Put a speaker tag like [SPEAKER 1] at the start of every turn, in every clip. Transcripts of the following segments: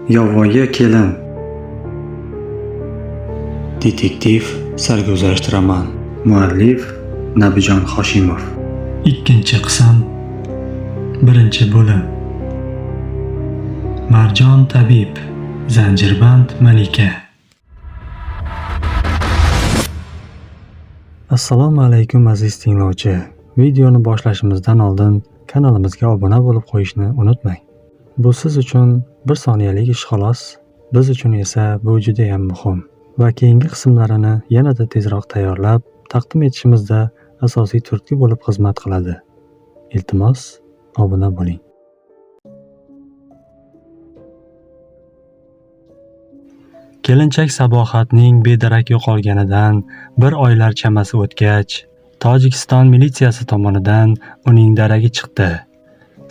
[SPEAKER 1] Yovvoyi kelin. Detektiv sarguzasht roman. Muallif Nabijon Hoshimov.
[SPEAKER 2] Ikkinchi qism. Birinchi bo'lim. Marjon tabib, zanjirband malika. Assalomu alaykum aziz tinglovchi. Videoni boshlashimizdan oldin kanalimizga obuna bo'lib qo'yishni unutmang. Bu siz uchun bir soniyalik ish xolos, biz uchun esa bu juda ham muhim. Va keyingi qismlarini yanada tezroq tayyorlab taqdim etishimizda asosiy turtki bo'lib xizmat qiladi. Iltimos, obuna bo'ling. Kelinchak Sabohatning bedarak yo'qolganidan bir oylar chamasi o'tgach, Tojikiston militsiyasi tomonidan uning daragi chiqdi.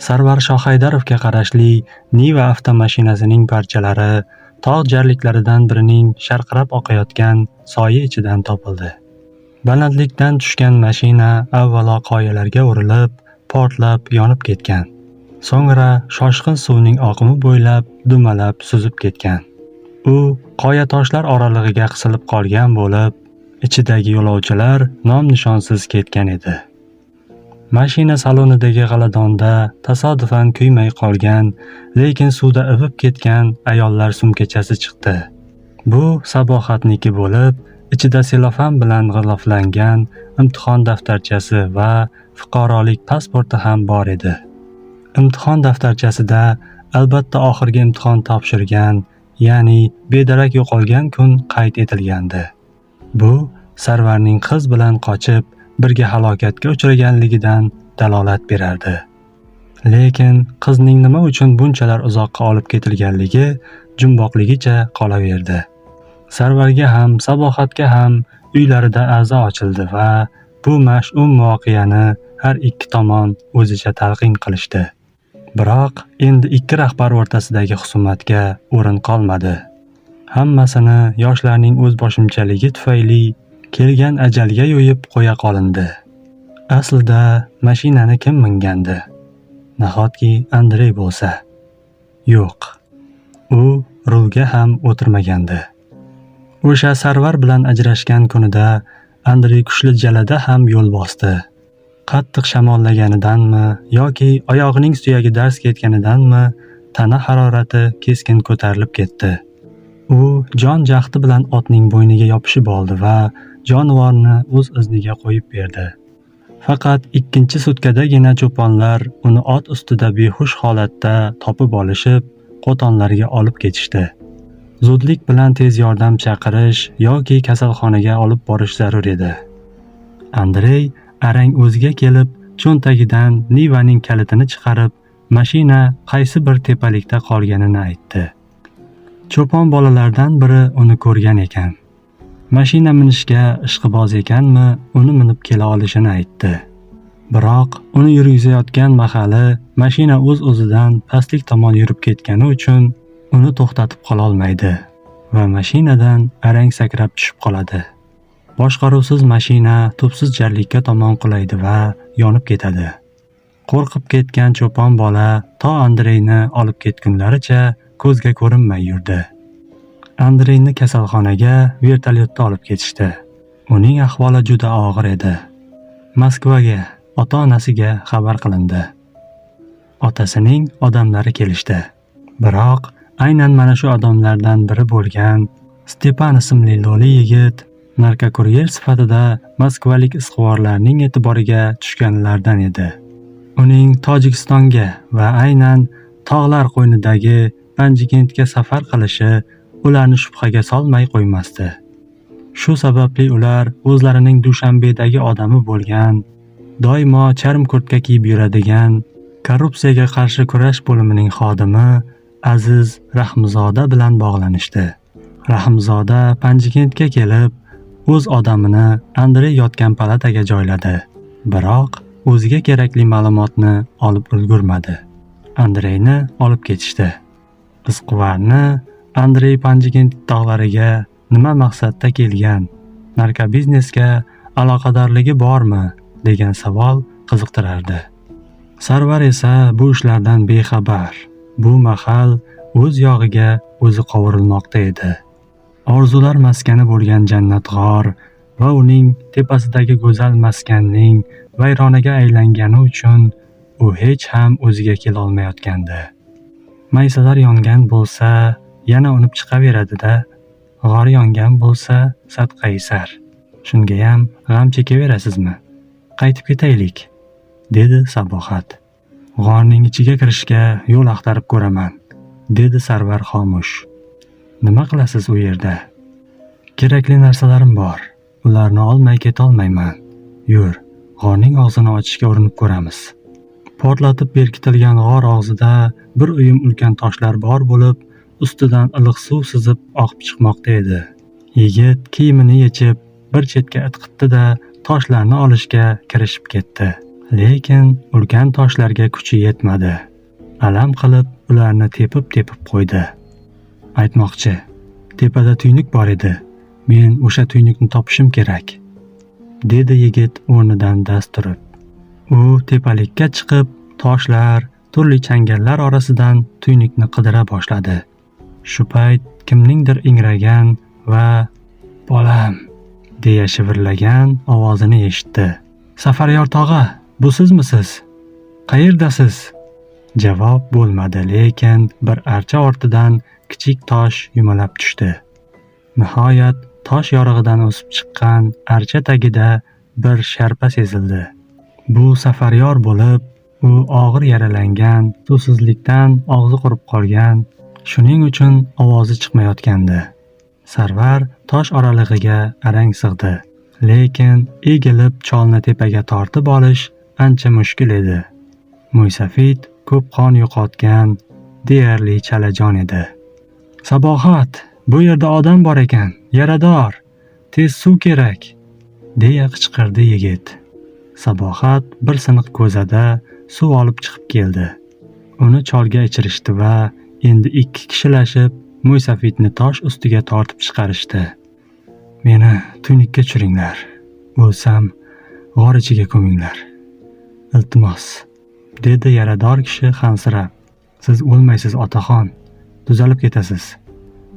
[SPEAKER 2] Sarvar Shohaydarovga qarashli Niva avtomashinasining parchalari tog' jarliklaridan birining sharqirab oqayotgan soyi ichidan topildi. Balandlikdan tushgan mashina avvalo qoyalarga urilib, portlab, yonib ketgan. So'ngra shoshqin suvning oqimi bo'ylab dumalab suzib ketgan. U qoya toshlar oralig'iga qisilib qolgan bo'lib, ichidagi yo'lovchilar nom-nishonsiz ketgan edi. Mashina salonidagi g'aladonda tasodifan kuymay qolgan, lekin suvda ivib ketgan ayollar sumkachasi chiqdi. Bu Sabohatniki bo'lib, ichida selofan bilan g'iloflangan imtihon daftarchasi va fuqarolik pasporti ham bor edi. Imtihon daftarchasida albatta oxirgi imtihon topshirgan, ya'ni bedarak yo'qolgan kun qayd etilgandi. Bu Sarvarning qiz bilan qochib, birga halokatga uchraganligidan dalolat berardi. Lekin qizning nima uchun bunchalar uzoqqa olib ketilganligi jumboqligicha qolaverdi. Sarvarga ham, Sabohatga ham uylarida aza ochildi va bu mash'um voqeani har ikki tomon o'zicha talqin qilishdi. Biroq endi ikki rahbar o'rtasidagi husumatga o'rin qolmadi. Hammasini yoshlarning o'zboshimchaligi tufayli kelgan ajalga yo'yib qo'ya qolindi. Aslida mashinani kim mingandi? Nahotki Andrey bo'lsa? Yo'q. U rulga ham o'tirmagandi. O'sha Sarvar bilan ajrashgan kunida Andrey kuchli jalada ham yo'l bosdi. Qattiq shamollaganidanmi yoki oyog'ining suyagi dars ketganidanmi tana harorati keskin ko'tarilib ketdi. U jon jahdi bilan otning bo'yniga yopishib oldi va jonivorni o'z izniga qo'yib berdi. Faqat ikkinchi sutkadagina cho'ponlar uni ot ustida behush holatda topib olishib, qo'tonlarga olib ketishdi. Zudlik bilan tez yordam chaqirish yoki kasalxonaga olib borish zarur edi. Andrey arang o'ziga kelib, cho'ntagidan Nivaning kalitini chiqarib, mashina qaysi bir tepalikda qolganini aytdi. Cho'pon bolalardan biri uni ko'rgan ekan. Mashina minishga ishqiboz ekanmi, uni minib kela olishini aytdi. Biroq uni yurgizayotgan mahali mashina o'z-o'zidan pastlik tomon yurib ketgani uchun uni to'xtatib qola olmaydi va mashinadan arang sakrab tushib qoladi. Boshqaruvsiz mashina tubsiz jarlikka tomon qulaydi va yonib ketadi. Qo'rqib ketgan cho'pon bola to Andreyni olib ketgunlaricha ko'zga ko'rinmay yurdi. Andreyni kasalxonaga vertolyotda olib ketishdi. Uning ahvoli juda og'ir edi. Moskvaga, ota-onasiga xabar qilindi. Otasining odamlari kelishdi. Biroq aynan mana shu odamlardan biri bo'lgan Stepan ismli lo'li yigit narkokuryer sifatida moskvalik izquvorlarning e'tiboriga tushganlardan edi. Uning Tojikistonga va aynan tog'lar qo'ynidagi Panjikentga safar qilishi ularni shubhaga solmay qo'ymasdi. Shu sababli ular o'zlarining Dushanbedagi odami bo'lgan, doimo charm kurtka kiyib yuradigan, korrupsiyaga qarshi kurash bo'limining xodimi Aziz Rahmzoda bilan bog'lanishdi. Rahmzoda Panjikentga kelib, o'z odamini Andrey yotgan palataga joyladi. Biroq o'ziga kerakli ma'lumotni olib ulgurmadi. Andreyni olib ketishdi. Izquvarni Andrey Panjikent tog'lariga nima maqsadda kelgan, narkobiznesga aloqadorligi bormi degan savol qiziqtirardi. Sarvar esa bu ishlardan bexabar. Bu mahal o'z yog'iga o'zi qovurilmoqda edi. Orzular maskani bo'lgan jannat g'or va uning tepasidagi go'zal maskanning vayronaga aylangani uchun u hech ham o'ziga kela olmayotgandi. Maysalar yongan bo'lsa, yana unib chiqaveradi-da. G'or yongan bo'lsa, sadqaysar. Shungayam g'am chekaverasizmi? Qaytib ketaylik, dedi Sabohat. G'orning ichiga kirishga yo'l axtarib ko'raman, dedi Sarvar xomush. Nima qilasiz u yerda? Kerakli narsalarim bor. Ularni olmay ketolmayman. Yur, g'orning og'zini ochishga urinib ko'ramiz. Portlatib berkitilgan g'or og'zida bir uyum ulkan toshlar bor bo'lib, ustidan iliq suv sizib oqib chiqmoqda edi. Yigit kiyimini yechib, bir chetga itqitdi-da, toshlarni olishga kirishib ketdi. Lekin ulkan toshlarga kuchi yetmadi. Alam qilib ularni tepib qo'ydi. Aytmoqchi, tepada tuynuq bor edi. Men o'sha tuynuqni topishim kerak, dedi yigit o'rnidan dast turib. U tepalikka chiqib, toshlar, turli changallar orasidan tuynuqni qidira boshladi. Shu payt kimningdir ingragan va "Bolam" deya shivirlagan ovozini eshitdi. "Safaryor tog'a, bu sizmisiz? Qayerdasiz?" Javob bo'lmadi, lekin bir archa ortidan kichik tosh yumalab tushdi. Nihoyat tosh yorig'idan o'sib chiqqan archa tagida bir sharpa sezildi. Bu safaryor bo'lib, u og'ir yaralangan, suvsizlikdan og'zi qurib qolgan, shuning uchun ovozi chiqmayotgandi. Sarvar tosh oralig'iga arang sig'di, lekin egilib cholni tepaga tortib olish ancha mushkul edi. Mo'ysafid ko'p qon yo'qotgan, deyarli chalajon edi. "Sabohat, bu yerda odam bor ekan, yarador, tez suv kerak", deya qichqirdi yigit. Sabohat bir siniq ko'zada suv olib chiqib keldi. Uni cholga ichirishdi va endi ikki kishilashib Mo'ysafidni tosh ustiga tortib chiqarishdi. "Meni tuynuqqa tushiringlar. O'lsam, g'or ichiga ko'minglar. Iltimos", dedi yarador kishi hansirab. "Siz o'lmaysiz, otaxon. Tuzalib ketasiz.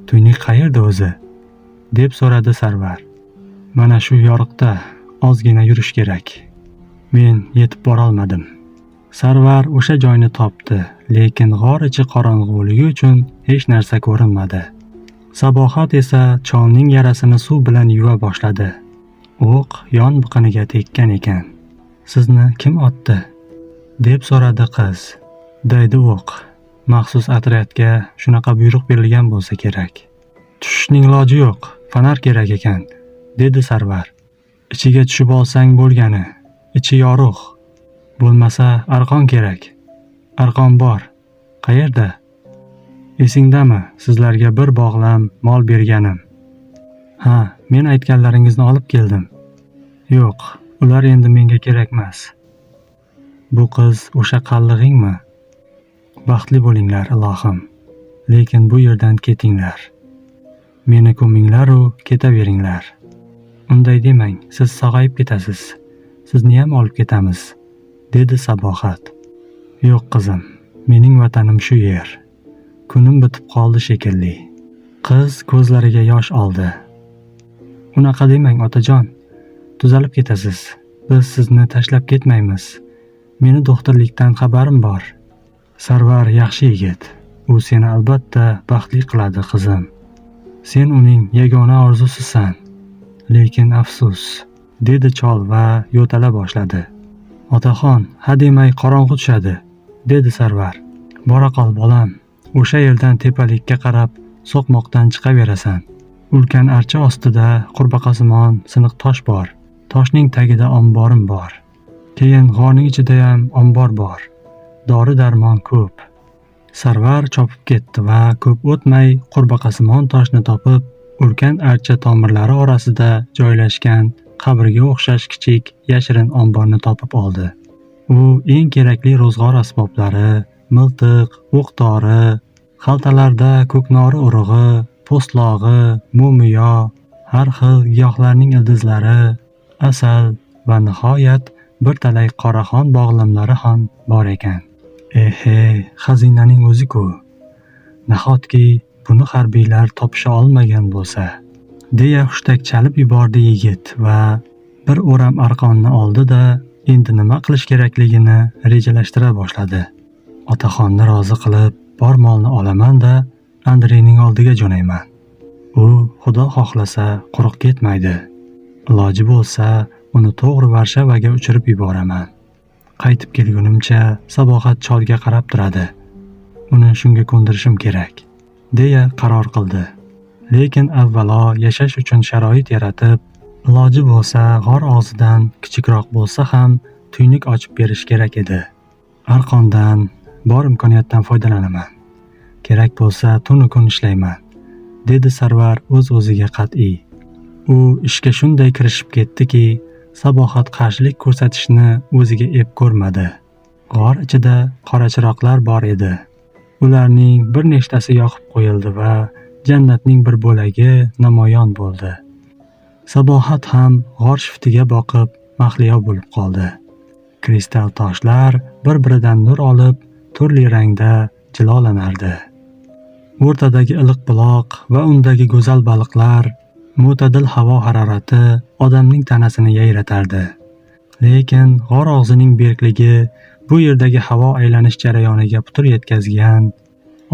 [SPEAKER 2] Tuynuq qayerda o'zi?" deb so'radi Sarvar. "Mana shu yoriqda ozgina yurish kerak. Men yetib bora olmadim." Sarvar o'sha joyni topdi, lekin g'or ichi qorong'uligi uchun hech narsa ko'rinmadi. Sabohat esa cholning yarasini suv bilan yuva boshladi. O'q yon biqiniga tekkan ekan. "Sizni kim otdi?" deb so'radi qiz. "Daydi o'q. Maxsus otryadga shunaqa buyruq berilgan bo'lsa kerak. Tushishning iloji yo'q, fonar kerak ekan", dedi Sarvar. "Ichiga tushib olsang bo'lgani, ichi yorug'. Bo'lmasa arqon kerak. Arqon bor. Qayerda? Esingdami, sizlarga bir bog'lam mol berganim?" "Ha, men aytganlaringizni olib keldim." "Yo'q, ular endi menga kerakmas." "Bu qiz o'sha qallig'ingmi? Baxtli bo'linglar, ilohim. Lekin bu yerdan ketinglar. Meni ko'minglar-u ketaveringlar." "Unday demang, siz sog'ayib ketasiz. Sizni ham olib ketamiz", dedi Sabohat. "Yo'q qizim, mening vatanim shu yer. Kunim bitib qoldi shekilli." Qiz ko'zlariga yosh oldi. "Unaqa demang, otajon. Tuzalib ketasiz. Biz sizni tashlab ketmaymiz. Meni doktorlikdan xabarim bor. Sarvar yaxshi yigit. U seni albatta baxtli qiladi, qizim. Sen uning yagona orzusisan. Lekin afsus", dedi chol va yo'tala boshladi. "Otaxon, hademay qorong'u tushadi", dedi Sarvar. "Bora qol bolam. O'sha yerdan tepalikka qarab so'qmoqdan chiqaverasan. Ulkan archa ostida qurbaqasimon siniq tosh bor. Toshning tagida omborim bor. Keyin g'orning ichida ham ombor bor. Dori-darmon ko'p." Sarvar chopib ketdi va ko'p o'tmay qurbaqasimon toshni topib, ulkan archa tomirlari orasida joylashgan qabrga o'xshash kichik yashirin omborni topib oldi. U eng kerakli ro'zg'or asboblari, miltiq, o'q-dori, xaltalarda ko'knori urug'i, po'stlog'i, mo'miyo, har xil giyohlarning ildizlari, asal va nihoyat bir talay qoraxon bog'lamlari ham bor ekan. Xazinaning o'zi-ku. Nahotki buni harbiylar topisha olmagan bo'lsa, deya hushtak chalib yubordi yigit va bir o'ram arqonni oldi-da, endi nima qilish kerakligini rejalashtira boshladi. Otaxonni rozi qilib, bor molni olaman-da, Andreyning oldiga jo'nayman. U xudo xohlasa quruq ketmaydi. Iloji bo'lsa, uni to'g'ri Varshavaga uchirib yuboraman. Qaytib kelgunimcha Sabohat cholga qarab turadi. Uni shunga ko'ndirishim kerak, deya qaror qildi. Lekin avvalo yashash uchun sharoit yaratib, iloji bo'lsa g'or og'zidan kichikroq bo'lsa ham tuynik ochib berish kerak edi. Arqondan bor imkoniyatdan foydalanaman. Kerak bo'lsa tunu kun ishlayman, dedi Sarvar o'z-o'ziga qat'iy. U ishga shunday kirishib ketdiki, Sabohat qarshilik ko'rsatishni o'ziga ep ko'rmadi. G'or ichida qora chiroqlar bor edi. Ularning bir nechtasi yoqib qo'yildi va jannatning bir bo'lagi namoyon bo'ldi. Sabohat ham g'or shiftiga boqib mahliyo bo'lib qoldi. Kristal toshlar bir-biridan nur olib, turli rangda jilolanardi. O'rtadagi iliq buloq va undagi go'zal baliqlar, mo'tadil havo harorati odamning tanasini yayratardi. Lekin g'or og'zining berkligi bu yerdagi havo aylanish jarayoniga putur yetkazgan,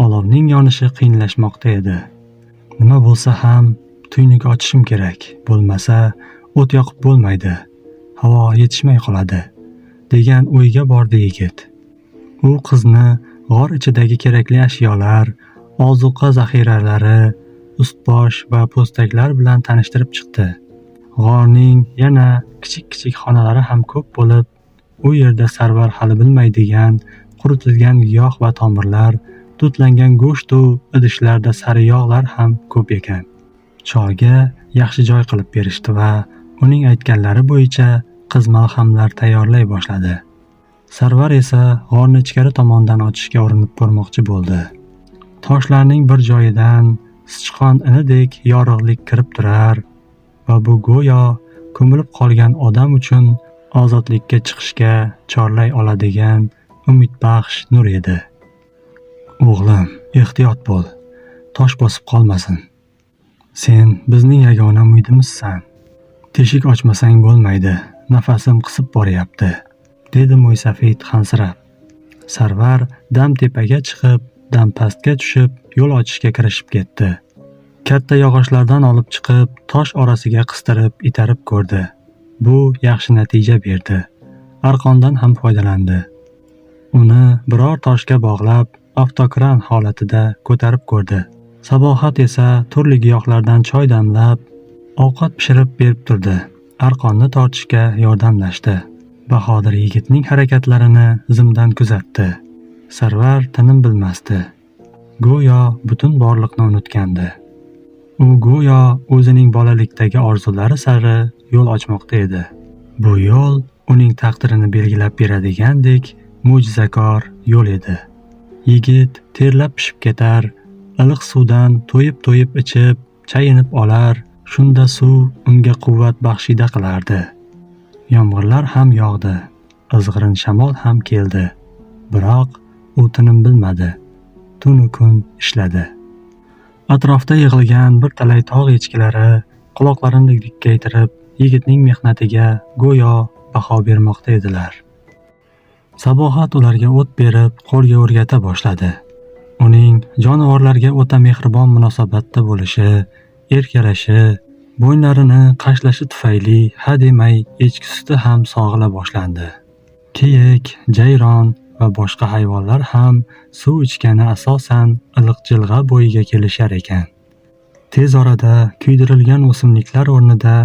[SPEAKER 2] olovning yonishi qiyinlashmoqda edi. Nima bo'lsa ham tuynik ochishim kerak, bo'lmasa o't yoqib bo'lmaydi, havo yetishmay qoladi, degan o'yga bordi yigit. U qizni g'or ichidagi kerakli ashyolar, ozuqa zaxiralari, ust-bosh va po'staklar bilan tanishtirib chiqdi. G'orning yana kichik-kichik xonalari ham ko'p bo'lib, u yerda Sarvar hali bilmaydigan quritilgan giyoh va tomirlar, dudlangan go'sht va idishlarda sari yog'lar ham ko'p ekan. Cholga yaxshi joy qilib berishdi va uning aytganlari bo'yicha qizmalhamlar tayyorlay boshladi. Sarvar esa g'orni ichkari tomondan ochishga urinib ko'rmoqchi bo'ldi. Toshlarning bir joyidan sichqon inidek yorug'lik kirib turar va bu go'yo ko'milib qolgan odam uchun ozodlikka chiqishga chorlay oladigan umidbaxsh nur edi. O'g'lim, ehtiyot bo'l, tosh bosib qolmasin. Sen bizning yagona umidimizsan. Teshik ochmasang bo'lmaydi, nafasim qisib boryapti, dedi Mo'ysafid hansirab. Sarvar dam tepaga chiqib, dam pastga tushib, yo'l ochishga kirishib ketdi. Katta yog'ochlardan olib chiqib, tosh orasiga qistirib, itarib ko'rdi. Bu yaxshi natija berdi. Arqondan ham foydalandi. Uni biror toshga bog'lab, avtokran holatida ko'tarib ko'rdi. Sabohat esa turli giyohlardan choy damlab, ovqat pishirib berib turdi. Arqonni tortishga yordamlashdi. Bahodir yigitning harakatlarini zimdan kuzatdi. Sarvar tinim bilmasdi. Go'yo butun borliqni unutgandi. U go'yo o'zining bolalikdagi orzulari sari yo'l ochmoqda edi. Bu yo'l uning taqdirini belgilab beradigandek mo'jizakor yo'l edi. Yigit terlab pishib ketar, iliq suvdan to'yib ichib, chayinib olar, shunda suv unga quvvat baxshida qilardi. Yomg'irlar ham yog'di, izg'irin shamol ham keldi. Biroq u tinim bilmadi. Tunu kun ishladi. Atrofda yig'ilgan bir talay tog' echkilari quloqlarini dikkaytirib, yigitning mehnatiga go'yo baho bermoqda edilar. Sabohat ularga o't berib, qo'lga o'rgata boshladi. Uning jonivorlarga o'ta mehribon munosabatda bo'lishi, erkalashi, bo'ynlarini qashlashi tufayli hademay echki suti ham sog'ila boshlandi. Kiyik, jayron va boshqa hayvonlar ham suv ichgani asosan iliq jilg'a bo'yiga kelishar ekan. Tez orada kuydirilgan o'simliklar o'rnida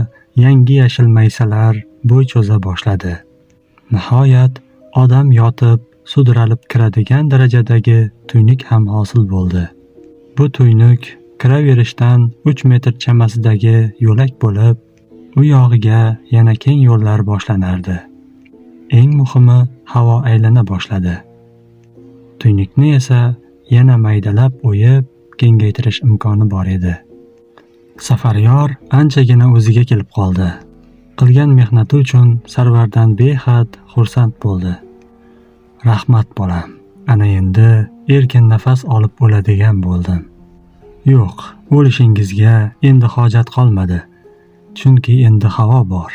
[SPEAKER 2] yangi yashil maysalar bo'y cho'za boshladi. Nihoyat odam yotib, sudralib kiradigan darajadagi tuynik ham hosil bo'ldi. Bu tuynik kiraverishdan 3 metr chamasidagi yo'lak bo'lib, u yog'iga yana keng yo'llar boshlanardi. Eng muhimi, havo aylana boshladi. Tuynikni esa yana maydalab o'yib, kengaytirish imkoni bor edi. Safaryor anchagina o'ziga kelib qoldi. Qilgan mehnati uchun Sarvardan behad xursand bo'ldi. Rahmat bolam, ana endi erkin nafas olib o'ladigan bo'ldim. Yo'q, o'lishingizga endi hojat qolmadi. Chunki endi havo bor,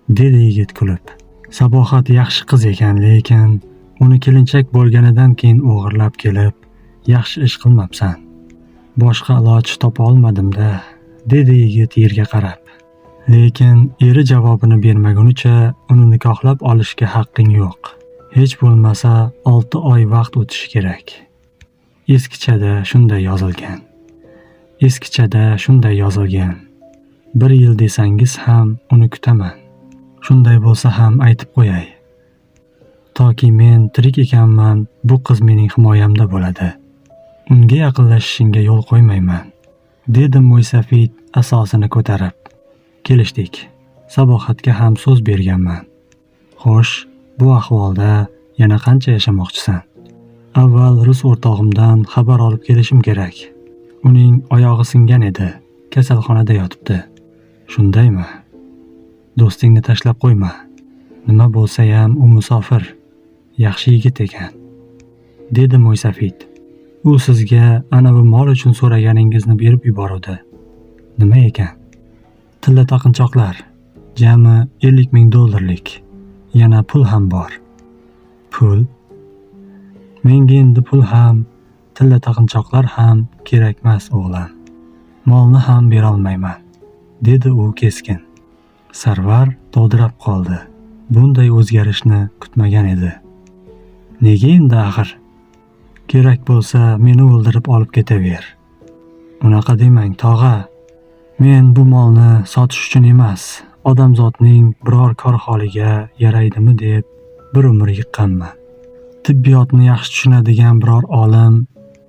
[SPEAKER 2] dedi yigit kulib. Sabohat yaxshi qiz ekan, lekin uni kelinchak bo'lganidan keyin o'g'irlab kelib, yaxshi ish qilmabsan. Boshqa iloj topa olmadim-da, dedi yigit yerga qarab. Lekin eri javobini bermagunicha uni nikohlab olishga haqqing yo'q. Hech bo'lmasa 6 oy vaqt o'tishi kerak. Eskichada shunday yozilgan. Eskichada shunday yozilgan. 1 yil desangiz ham uni kutaman. Shunday bo'lsa ham aytib qo'yay. Toki men tirik ekanman, bu qiz mening himoyamda bo'ladi. Unga yaqinlashishingga yo'l qo'ymayman, dedi Mo'ysafid asosini ko'tarib. Kelishdik. Sabohatga ham so'z berganman. Xo'sh, bu ahvolda yana qancha yashamoqchisan? Avval rus o'rtog'imdan xabar olib kelishim kerak. Uning oyog'i singan edi, kasalxonada yotibdi. Shundaymi? Do'stingni tashlab qo'yma. Nima bo'lsa ham u musofir, yaxshi yigit ekan, dedi Mo'ysafid. U sizga ana bu mol uchun so'raganingizni berib yubordi. Nima ekan? Tilla taqinchoqlar, jami $50,000. Yana pul ham bor. Pul? Menga endi pul ham, tilla taqinchoqlar ham kerakmas o'g'lim. Molni ham bera olmayman, dedi u keskin. Sarvar dovdirab qoldi. Bunday o'zgarishni kutmagan edi. Nega endi axir? Kerak bo'lsa meni o'ldirib olib ketaver. Unaqa demang, tog'a. Men bu molni sotish uchun emas, odamzodning biror kor holiga yaraydimi deb bir umr yiqqanman. Tibbiyotni yaxshi tushunadigan biror olim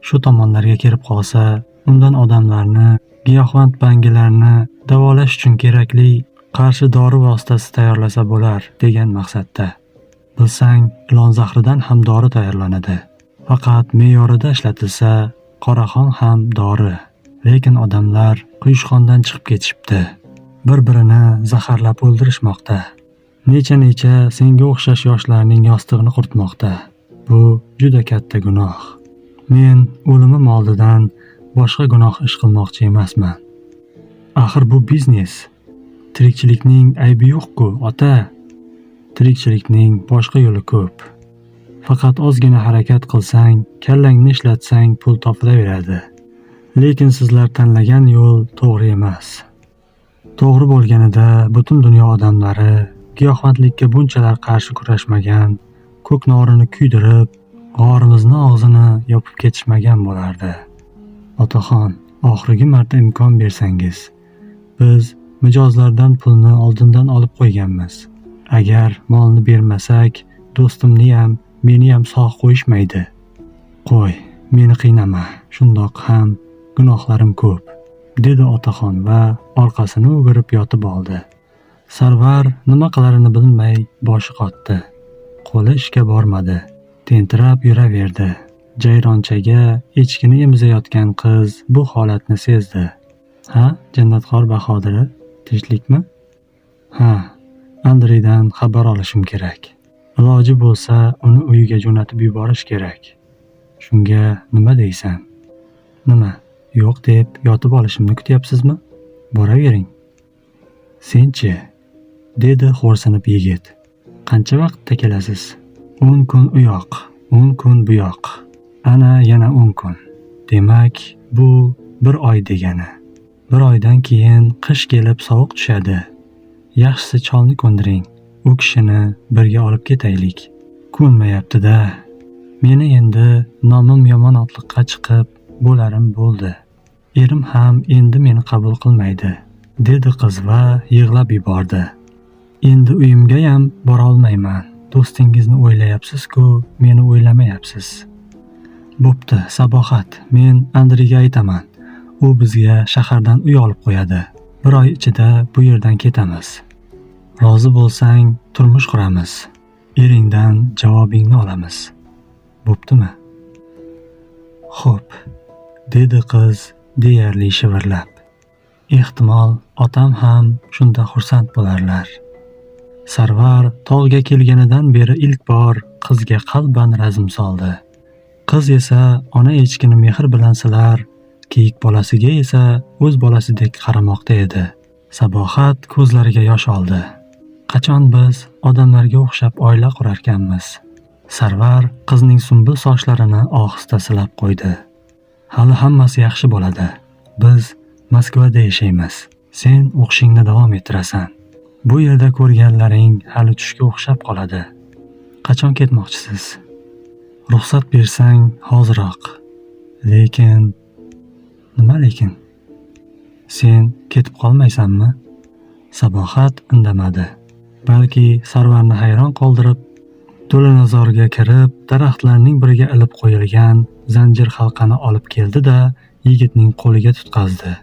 [SPEAKER 2] shu tomonlarga kelib qolsa, undan odamlarni giyohvand bangilarni davolash uchun kerakli qarshi dori vositasi tayyorlasa bo'lar degan maqsadda. Bilsang, ilon zahridan ham dori tayyorlanadi. Faqat me'yorida ishlatilsa, qoraxon ham dori. Lekin odamlar quyushqondan chiqib ketishibdi. Bir-birini zaharlab o'ldirishmoqda. Necha senga o'xshash yoshlarning yostig'ini quritmoqda. Bu juda katta gunoh. Men o'limim oldidan boshqa gunoh ish qilmoqchi emasman. Axir bu biznes. Tirikchilikning aybi yo'q-ku, ota. Tirikchilikning boshqa yo'li ko'p. Faqat ozgina harakat qilsang, kallangni ishlatsang pul topilaveradi. Lekin sizlar tanlagan yo'l to'g'ri emas. To'g'ri bo'lganida butun dunyo odamlari giyohvandlikka bunchalar qarshi kurashmagan, ko'k norini kuydirib, g'orimizni og'zini yopib ketishmagan bo'lardi. Otaxon, oxirgi marta imkon bersangiz, biz mijozlardan pulni oldindan olib qo'yganmiz. Agar molni bermasak, do'stimni ham, meni ham sog' qo'yishmaydi. Qo'y, meni qiynama, shundoq ham gunohlarim ko'p, dedi otaxon va orqasini o'girib yotib oldi. Sarvar nima qilarini bilmay boshi qotdi. Qo'li ishga bormadi. Tentirab yuraverdi. Jayronchaga echkini emizayotgan qiz bu holatni sezdi. Ha, jannatxor Bahodiri, tinchlikmi? Ha, Andreydan xabar olishim kerak. Iloji bo'lsa, uni uyiga jo'natib yuborish kerak. Shunga nima deysan? Nima? Yo'q deb yotib olishimni kutyapsizmi? Boravering. Senchi? Dedi xo'rsinib yigit. Qancha vaqtda kelasiz? 10 kun u yoq, 10 kun bu yoq. Ana yana 10 kun. Demak, bu 1 oy degani. 1 oydan keyin qish kelib sovuq tushadi. Yaxshisi cholni ko'ndiring. U kishini birga olib ketaylik. Ko'nmayapti-da. Meni endi nomim yomon otliqqa chiqib bo'larim bo'ldi. Erim ham endi meni qabul qilmaydi, dedi qiz va yig'lab yubordi. Endi uyimga ham bora olmayman. Do'stingizni o'ylayapsiz-ku, meni o'ylamayapsiz. Bo'pti, Sabohat, men Andreyga aytaman. U bizga shahardan uy olib qo'yadi. 1 oy ichida bu yerdan ketamiz. Rozi bo'lsang, turmush quramiz. Eringdan javobingni olamiz. Bo'ptimi? Xo'p, dedi qiz deyarli shivirlab. Ehtimol otam ham shunda xursand bo'larlar. Sarvar tog'ga kelganidan beri ilk bor qizga qalban razm soldi. Qiz esa ona echkini mehr bilan silar, Kiyik bolasiga esa o'z bolasidek qaramoqda edi. Sabohat ko'zlariga yosh oldi. Qachon biz odamlarga o'xshab oila qurarkanmiz? Sarvar qizning sunbul sochlarini ohista silab qo'ydi. Hali hammasi yaxshi bo'ladi. Biz Moskvada yashaymiz. Sen o'qishingni davom ettirasan. Bu yerda ko'rganlaring hali tushga o'xshab qoladi. Qachon ketmoqchisiz? Ruxsat bersang hoziroq. Lekin nima lekin? Sen ketib qolmaysanmi? Sabohat indamadi. Balki Sarvarni hayron qoldirib, to'lanazorga kirib, daraxtlarning biriga ilib qo'yilgan zanjir halqani olib keldi-da, yigitning qo'liga tutqazdi.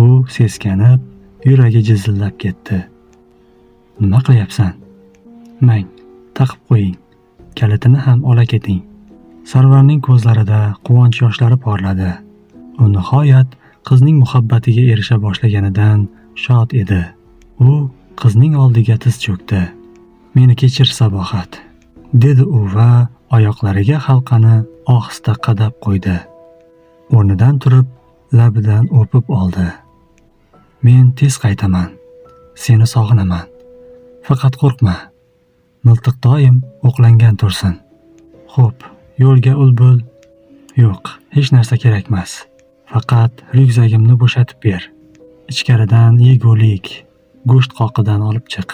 [SPEAKER 2] U seskanib, yuragi jizillab ketdi. Nima qilyapsan? Mang, taqib qo'ying. Kalitini ham ola keting. Sarvarning ko'zlarida quvonch yoshlari porladi. U nihoyat qizning muhabbatiga erisha boshlaganidan shod edi. U qizning oldiga tiz cho'kdi. Meni kechir Sabohat, dedi u va oyoqlariga halqani ohista qadab qo'ydi. O'rnidan turib, labidan o'pib oldi. Men tez qaytaman. Seni sog'inaman. Faqat qo'rqma. Miltiq doim o'qlangan tursin. Xo'p, yo'lga ul-bul. Yo'q, hech narsa kerakmas. Faqat ryukzagimni bo'shatib ber. Ichkaridan yegulik, go'sht qoqidan olib chiq.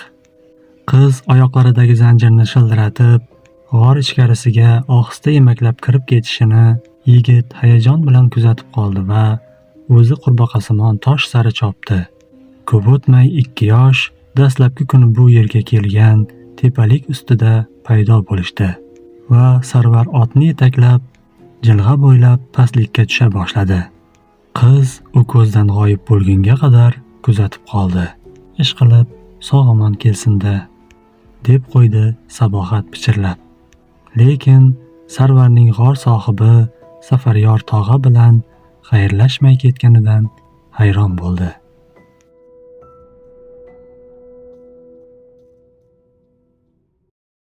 [SPEAKER 2] Qiz oyoqlaridagi zanjirni shildiratib, g'or ichkarisiga ohista emaklab kirib ketishini yigit hayajon bilan kuzatib qoldi va o'zi qurbaqasimon tosh sari chopdi. Ko'p o'tmay 2 yosh dastlabki kuni bu yerga kelgan tepalik ustida paydo bo'lishdi va Sarvar otni yetaklab, jilg'a bo'ylab pastlikka tusha boshladi. Qiz u ko'zdan g'oyib bo'lgunga qadar kuzatib qoldi. Ishqilib, sog'-omon kelsin-da, deb qo'ydi Sabohat pichirlab. Lekin Sarvarning g'or sohibi Safaryor tog'a bilan xayrlashmay ketganidan hayron bo'ldi.